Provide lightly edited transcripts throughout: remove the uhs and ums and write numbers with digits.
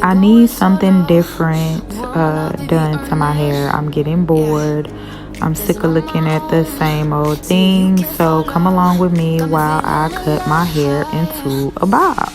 I need something different done to my hair. I'm getting bored. I'm sick of looking at the same old thing. So come along with me while I cut my hair into a bob.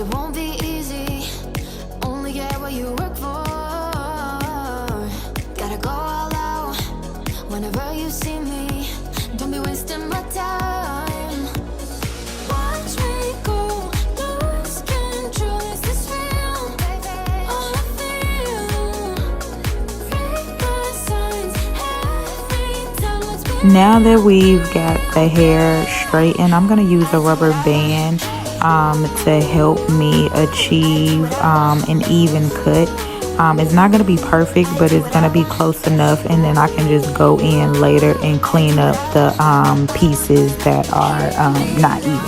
It won't be easy, only get what you work for. Gotta go all out whenever you see me. Don't be wasting my time. Watch me go, lose control. Is this real? All I feel, read the signs every time. Let's be Now that we've got the hair straightened, I'm gonna use a rubber band to help me achieve an even cut. It's not going to be perfect, but it's going to be close enough, and then I can just go in later and clean up the pieces that are not even.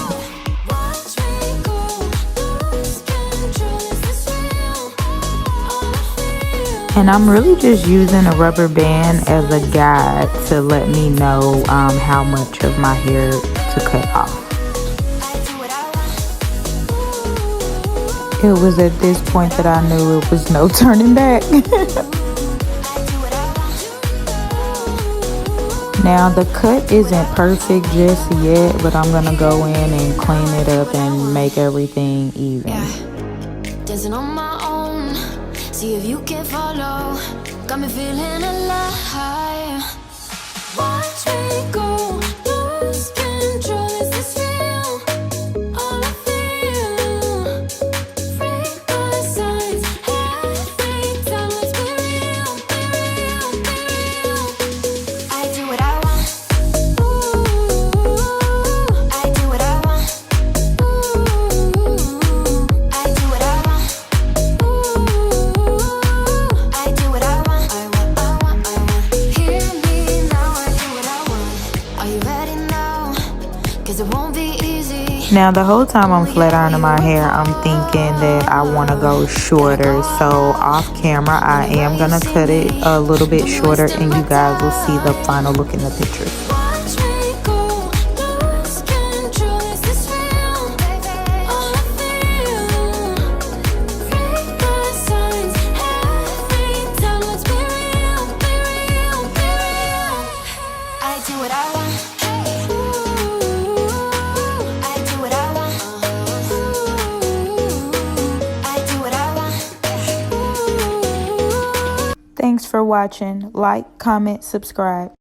And I'm really just using a rubber band as a guide to let me know how much of my hair to cut off. It was at this point that I knew it was no turning back. Now the cut isn't perfect just yet, but I'm gonna go in and clean it up and make everything even. yeah. Dancing on my own, see if you can follow. Got me feeling alive. Watch me go, lose control. Is this real? All I feel, freak the signs every time. Let's be real, be real, be real. I do what I want. Ooh, I do what I want. Ooh, I do what I want. Ooh, I do what I want. I want, I want, I want. Hear me now, I do what I want. Are you ready now? 'Cause it won't be easy. Now the whole time I'm flat ironing my hair, I'm thinking that I want to go shorter. So off camera, I am going to cut it a little bit shorter, and you guys will see the final look in the picture. Watch me go, lose control. Is this real? All I feel, freak the signs every time. Let's be real, be real, be real. I do what I want. Ooh, I do what I want. Ooh, I do what I want. Ooh. Thanks for watching. Like, comment, subscribe.